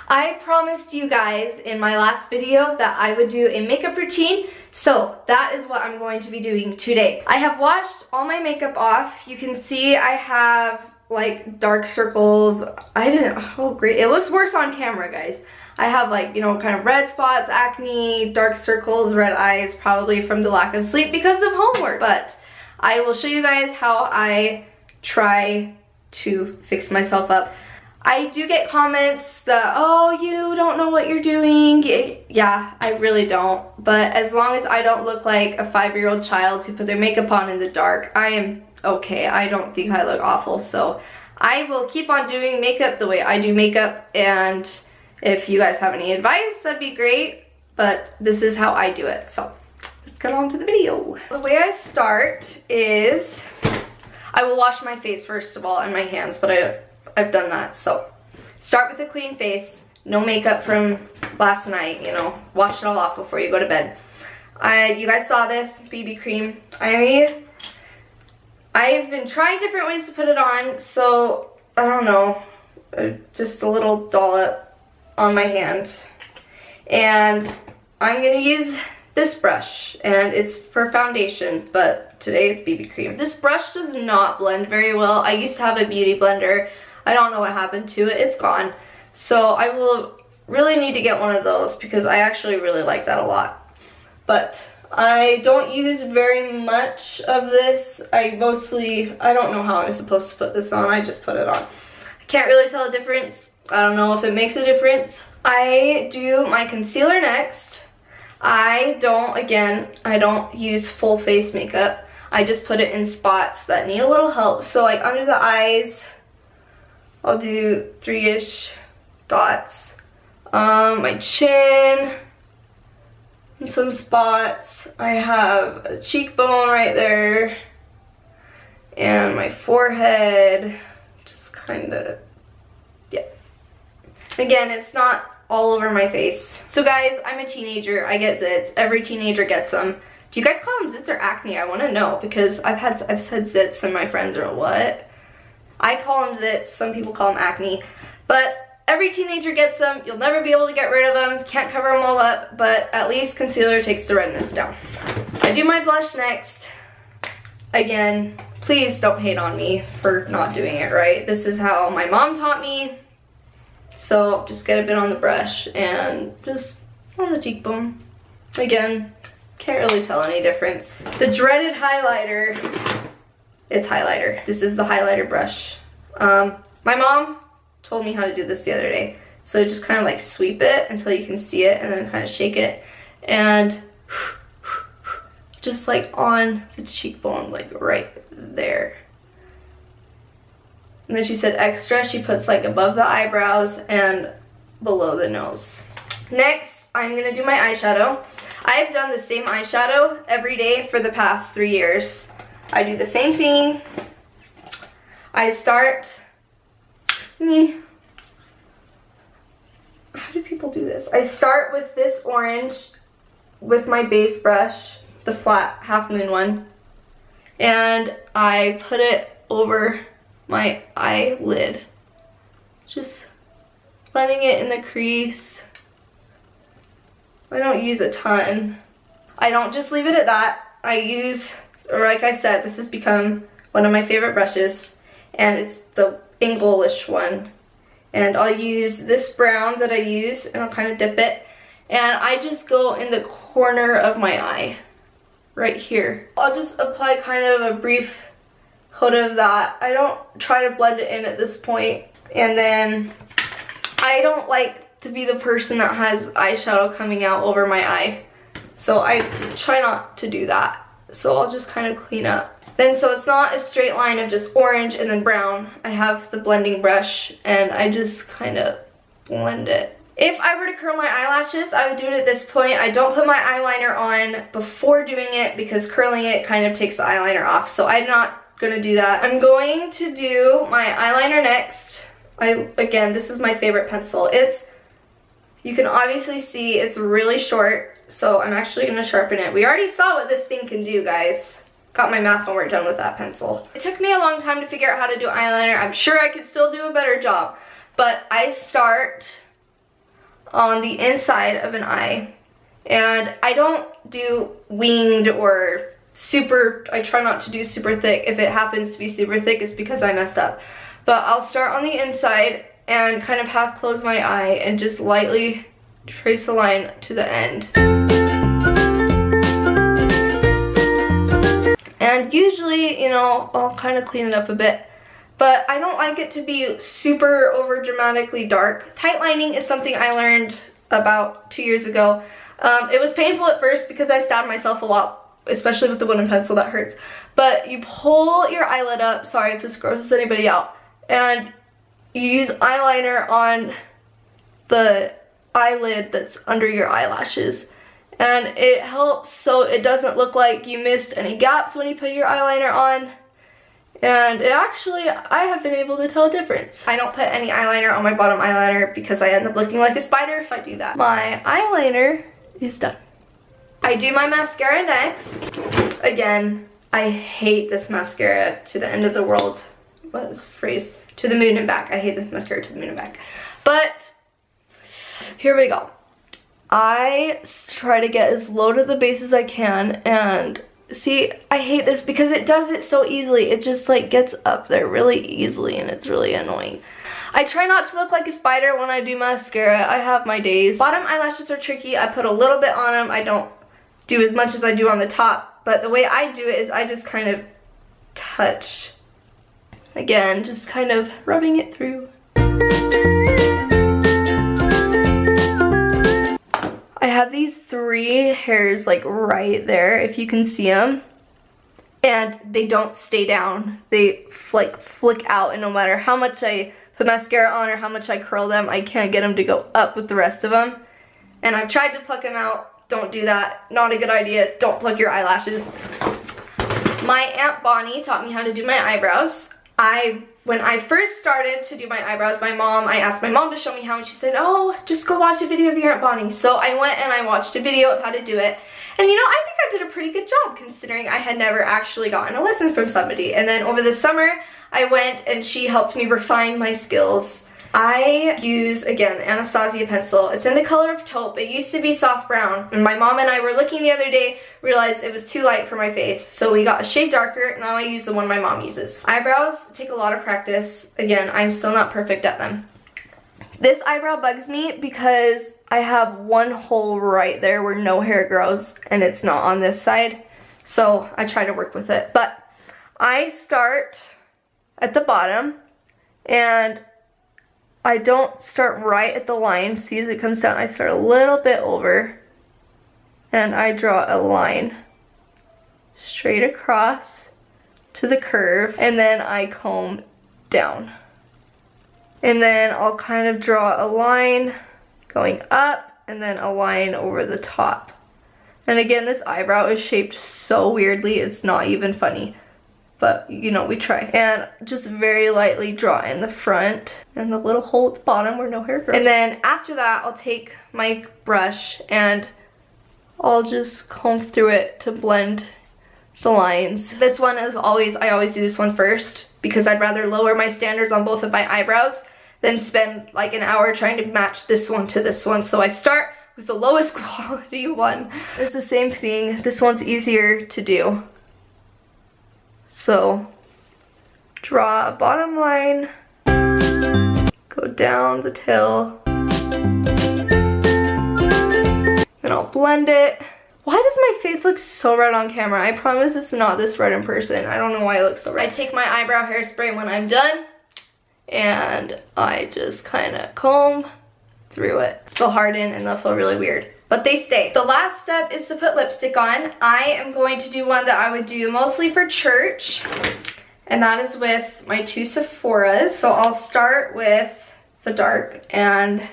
I promised you guys in my last video that I would do a makeup routine, so that is what I'm going to be doing today. I have washed all my makeup off. You can see I have like dark circles. Oh great, it looks worse on camera, guys. I have like, you know, kind of red spots, acne, dark circles, red eyes, probably from the lack of sleep because of homework. But I will show you guys how I try to fix myself up. I do get comments that, oh, you don't know what you're doing. Yeah, I really don't. But as long as I don't look like a 5-year-old child who put their makeup on in the dark, I am okay. I don't think I look awful. So I will keep on doing makeup the way I do makeup. And if you guys have any advice, that'd be great. But this is how I do it. So let's get on to the video. The way I start is I will wash my face first of all and my hands, but I've done that. So start with a clean face, no makeup from last night, you know, wash it all off before you go to bed. You guys saw this BB cream. I've been trying different ways to put it on, so I don't know, just a little dollop on my hand. And I'm gonna use this brush, and it's for foundation, but today it's BB cream. This brush does not blend very well. I used to have a beauty blender. I don't know what happened to it. It's gone. So I will really need to get one of those because I actually really like that a lot. But I don't use very much of this. I don't know how I'm supposed to put this on. I just put it on. I can't really tell the difference. I don't know if it makes a difference. I do my concealer next. I don't use full face makeup. I just put it in spots that need a little help. So like under the eyes, I'll do 3-ish dots. My chin, and some spots. I have a cheekbone right there, and my forehead, just kind of, yeah. Again, it's not all over my face. So guys, I'm a teenager. I get zits. Every teenager gets them. Do you guys call them zits or acne? I want to know because I've said zits and my friends are what? I call them zits, some people call them acne, but every teenager gets them. You'll never be able to get rid of them, can't cover them all up, but at least concealer takes the redness down. I do my blush next. Again, please don't hate on me for not doing it right. This is how my mom taught me, so just get a bit on the brush and just on the cheekbone. Again, can't really tell any difference. The dreaded highlighter. It's highlighter. This is the highlighter brush. My mom told me how to do this the other day. So just kind of like sweep it until you can see it and then kind of shake it. And just like on the cheekbone, like right there. And then she said extra, she puts like above the eyebrows and below the nose. Next, I'm gonna do my eyeshadow. I've done the same eyeshadow every day for the past 3 years. I do the same thing. I start, how do people do this? I start with this orange with my base brush, the flat Half Moon one, and I put it over my eyelid. Just blending it in the crease. I don't use a ton. I don't just leave it at that. I use, like I said, this has become one of my favorite brushes, and it's the English one. And I'll use this brown that I use, and I'll kind of dip it, and I just go in the corner of my eye, right here. I'll just apply kind of a brief coat of that. I don't try to blend it in at this point, and then I don't like to be the person that has eyeshadow coming out over my eye, so I try not to do that. So I'll just kind of clean up. Then so it's not a straight line of just orange and then brown. I have the blending brush and I just kind of blend it. If I were to curl my eyelashes, I would do it at this point. I don't put my eyeliner on before doing it because curling it kind of takes the eyeliner off. So I'm not gonna do that. I'm going to do my eyeliner next. Again, this is my favorite pencil. You can obviously see it's really short, so I'm actually gonna sharpen it. We already saw what this thing can do, guys. Got my math homework done with that pencil. It took me a long time to figure out how to do eyeliner. I'm sure I could still do a better job, but I start on the inside of an eye. And I don't do winged or super, I try not to do super thick. If it happens to be super thick, it's because I messed up. But I'll start on the inside and kind of half close my eye and just lightly trace a line to the end. And usually, you know, I'll kind of clean it up a bit. But I don't like it to be super over dramatically dark. Tight lining is something I learned about 2 years ago. It was painful at first because I stabbed myself a lot, especially with the wooden pencil, that hurts. But you pull your eyelid up, sorry if this grosses anybody out, and you use eyeliner on the eyelid that's under your eyelashes. And it helps so it doesn't look like you missed any gaps when you put your eyeliner on. And it actually, I have been able to tell a difference. I don't put any eyeliner on my bottom eyeliner because I end up looking like a spider if I do that. My eyeliner is done. I do my mascara next. Again, I hate this mascara to the end of the world. What is the phrase? To the moon and back. I hate this mascara to the moon and back. But here we go. I try to get as low to the base as I can, and see, I hate this because it does it so easily. It just like gets up there really easily and it's really annoying. I try not to look like a spider when I do mascara. I have my days. Bottom eyelashes are tricky. I put a little bit on them. I don't do as much as I do on the top, but the way I do it is I just kind of touch. Again, just kind of rubbing it through. I have these 3 hairs like right there, if you can see them, and they don't stay down. They like flick out, and no matter how much I put mascara on or how much I curl them, I can't get them to go up with the rest of them. And I've tried to pluck them out. Don't do that. Not a good idea. Don't pluck your eyelashes. My Aunt Bonnie taught me how to do my eyebrows. When I first started to do my eyebrows, I asked my mom to show me how, and she said, oh, just go watch a video of your Aunt Bonnie. So I went and I watched a video of how to do it. And you know, I think I did a pretty good job considering I had never actually gotten a lesson from somebody. And then over the summer, I went and she helped me refine my skills. I use, again, the Anastasia pencil. It's in the color of taupe. It used to be soft brown. When my mom and I were looking the other day, realized it was too light for my face. So we got a shade darker. Now I use the one my mom uses. Eyebrows take a lot of practice. Again, I'm still not perfect at them. This eyebrow bugs me because I have one hole right there where no hair grows, and it's not on this side. So I try to work with it. But I start at the bottom, and I don't start right at the line. See, as it comes down, I start a little bit over, and I draw a line straight across to the curve, and then I comb down. And then I'll kind of draw a line going up, and then a line over the top. And again, this eyebrow is shaped so weirdly, it's not even funny. But, you know, we try. And just very lightly draw in the front and the little hole at the bottom where no hair grows. And then after that, I'll take my brush and I'll just comb through it to blend the lines. This one is always, I always do this one first because I'd rather lower my standards on both of my eyebrows than spend like an hour trying to match this one to this one. So I start with the lowest quality one. It's the same thing. This one's easier to do. So, draw a bottom line, go down the tail, then I'll blend it. Why does my face look so red on camera? I promise it's not this red in person. I don't know why it looks so red. I take my eyebrow hairspray when I'm done, and I just kind of comb through it. They'll harden and they'll feel really weird, but they stay. The last step is to put lipstick on. I am going to do one that I would do mostly for church, and that is with my 2 Sephoras. So I'll start with the dark and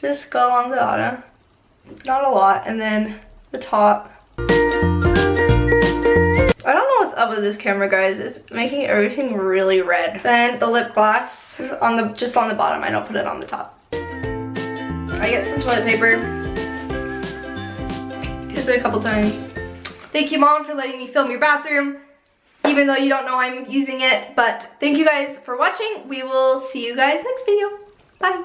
just go along the bottom. Not a lot, and then the top. I don't know what's up with this camera, guys. It's making everything really red. Then the lip gloss on just on the bottom. I don't put it on the top. I get some toilet paper. Kiss it a couple times. Thank you, Mom, for letting me film your bathroom, even though you don't know I'm using it. But thank you guys for watching. We will see you guys next video. Bye.